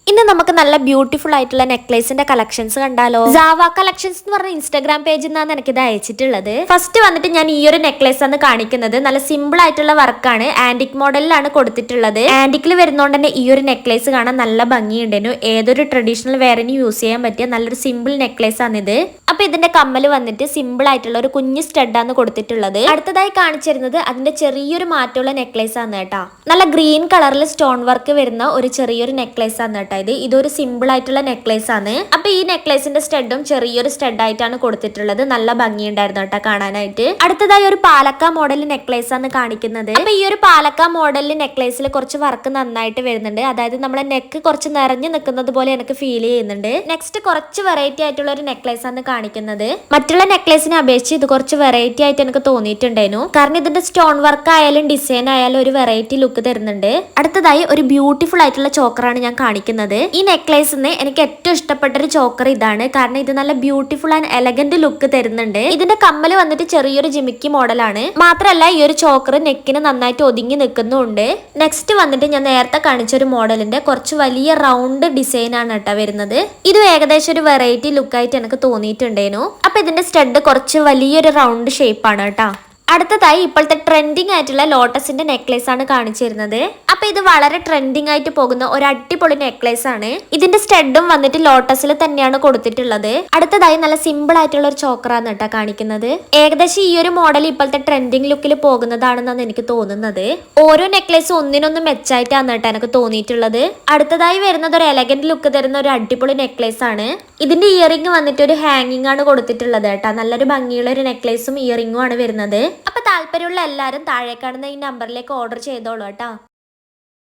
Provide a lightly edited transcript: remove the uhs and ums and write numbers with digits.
ഇന്ന് നമുക്ക് നല്ല ബ്യൂട്ടിഫുൾ ആയിട്ടുള്ള നെക്ലേസിന്റെ കളക്ഷൻസ് കണ്ടാലോ. ജാവ കളക്ഷൻസ് എന്ന് പറഞ്ഞ ഇൻസ്റ്റാഗ്രാം പേജിൽ നിന്നാണ് എനിക്കിത് അയച്ചിട്ടുള്ളത്. ഫസ്റ്റ് വന്നിട്ട് ഞാൻ ഈ ഒരു നെക്ലേസ് ആണ് കാണിക്കുന്നത്. നല്ല സിമ്പിൾ ആയിട്ടുള്ള വർക്കാണ്, ആന്റിക് മോഡലിലാണ് കൊടുത്തിട്ടുള്ളത്. ആന്റിക്കിൽ വരുന്നോണ്ട് തന്നെ ഈ ഒരു നെക്ലേസ് കാണാൻ നല്ല ഭംഗിയുണ്ടായിരുന്നു. ഏതൊരു ട്രഡീഷണൽ വെയറിന് യൂസ് ചെയ്യാൻ പറ്റിയ നല്ലൊരു സിമ്പിൾ നെക്ലേസ് ആണിത്. അപ്പൊ ഇതിന്റെ കമ്മല് വന്നിട്ട് സിമ്പിൾ ആയിട്ടുള്ള ഒരു കുഞ്ഞു സ്റ്റഡാണ് കൊടുത്തിട്ടുള്ളത്. അടുത്തതായി കാണിച്ചിരുന്നത് അതിന്റെ ചെറിയൊരു മാറ്റമുള്ള നെക്ലേസ് ആണ് കേട്ടോ. നല്ല ഗ്രീൻ കളറിൽ സ്റ്റോൺ വർക്ക് വരുന്ന ഒരു ചെറിയൊരു നെക്ലേസ് ആണ് കേട്ടോ. ഇതൊരു സിമ്പിൾ ആയിട്ടുള്ള നെക്ലേസ് ആണ്. അപ്പൊ ഈ നെക്ലേസിന്റെ സ്റ്റഡും ചെറിയൊരു സ്റ്റഡ് ആയിട്ടാണ് കൊടുത്തിട്ടുള്ളത്. നല്ല ഭംഗിയുണ്ടായിരുന്നു കേട്ടോ കാണാനായിട്ട്. അടുത്തതായി ഒരു പാലക്ക മോഡൽ നെക്ലേസ് ആണ് കാണിക്കുന്നത്. അപ്പൊ ഈ ഒരു പാലക്ക മോഡൽ നെക്ലേസിൽ കുറച്ച് വർക്ക് നന്നായിട്ട് വരുന്നുണ്ട്. അതായത് നമ്മളെ നെക്ക് കുറച്ച് നിറഞ്ഞു നിൽക്കുന്നത് പോലെ എനിക്ക് ഫീൽ ചെയ്യുന്നുണ്ട്. നെക്സ്റ്റ് കുറച്ച് വെറൈറ്റി ആയിട്ടുള്ള ഒരു നെക്ലേസ് ആണ് കാണിക്കുന്നത്. മറ്റുള്ള നെക്ലേസിനെ അപേക്ഷിച്ച് ഇത് കുറച്ച് വെറൈറ്റി ആയിട്ട് എനിക്ക് തോന്നിയിട്ടുണ്ടായിരുന്നു. കാരണം ഇതിന്റെ സ്റ്റോൺ വർക്ക് ആയാലും ഡിസൈൻ ആയാലും ഒരു വെറൈറ്റി ലുക്ക് തരുന്നുണ്ട്. അടുത്തതായി ഒരു ബ്യൂട്ടിഫുൾ ആയിട്ടുള്ള ചോക്കറാണ് ഞാൻ കാണിക്കുന്നത്. ഈ നെക്ലേസിന് എനിക്ക് ഏറ്റവും ഇഷ്ടപ്പെട്ട ഒരു ചോക്കർ ഇതാണ്. കാരണം ഇത് നല്ല ബ്യൂട്ടിഫുൾ ആൻഡ് എലഗന്റ് ലുക്ക് തരുന്നുണ്ട്. ഇതിന്റെ കമ്മല് വന്നിട്ട് ചെറിയൊരു ജിമിക്കി മോഡലാണ്. മാത്രമല്ല ഈ ഒരു ചോക്കർ നെക്കിന് നന്നായിട്ട് ഒതുങ്ങി നിൽക്കുന്നുണ്ട്. നെക്സ്റ്റ് വന്നിട്ട് ഞാൻ നേരത്തെ കാണിച്ച ഒരു മോഡലിന്റെ കുറച്ച് വലിയ റൗണ്ട് ഡിസൈൻ ആണ് കേട്ടോ വരുന്നത്. ഇത് ഏകദേശം ഒരു വെറൈറ്റി ലുക്ക് ആയിട്ട് എനിക്ക് തോന്നിയിട്ടുണ്ടായിരുന്നു. അപ്പൊ ഇതിന്റെ സ്റ്റഡ് കുറച്ച് വലിയൊരു റൗണ്ട് ഷേപ്പ് ആണ് കേട്ടോ. അടുത്തതായി ഇപ്പോഴത്തെ ട്രെൻഡിങ് ആയിട്ടുള്ള ലോട്ടസിന്റെ നെക്ലേസ് ആണ് കാണിച്ചിരുന്നത്. അപ്പൊ ഇത് വളരെ ട്രെൻഡിങ് ആയിട്ട് പോകുന്ന ഒരു അടിപൊളി നെക്ലേസ് ആണ്. ഇതിന്റെ സ്റ്റഡും വന്നിട്ട് ലോട്ടസിൽ തന്നെയാണ് കൊടുത്തിട്ടുള്ളത്. അടുത്തതായി നല്ല സിമ്പിൾ ആയിട്ടുള്ള ഒരു ചോക്കറാണ് കേട്ടോ കാണിക്കുന്നത്. ഏകദേശം ഈ ഒരു മോഡൽ ഇപ്പോഴത്തെ ട്രെൻഡിങ് ലുക്കിൽ പോകുന്നതാണെന്നാണ് എനിക്ക് തോന്നുന്നത്. ഓരോ നെക്ലേസും ഒന്നിനൊന്നും മെച്ചായിട്ടാണ് കേട്ടോ എനിക്ക് തോന്നിയിട്ടുള്ളത്. അടുത്തതായി വരുന്നത് ഒരു എലഗന്റ് ലുക്ക് തരുന്ന ഒരു അടിപൊളി നെക്ലേസ് ആണ്. ഇതിന്റെ ഇയറിംഗ് വന്നിട്ട് ഒരു ഹാങ്ങിങ് ആണ് കൊടുത്തിട്ടുള്ളത് കേട്ടോ. നല്ലൊരു ഭംഗിയുള്ള ഒരു നെക്ലേസും ഇയറിംഗും ആണ് വരുന്നത്. അപ്പൊ താല്പര്യമുള്ള എല്ലാവരും താഴെ കാണുന്ന ഈ നമ്പറിലേക്ക് ഓർഡർ ചെയ്തോളൂ കേട്ടോ.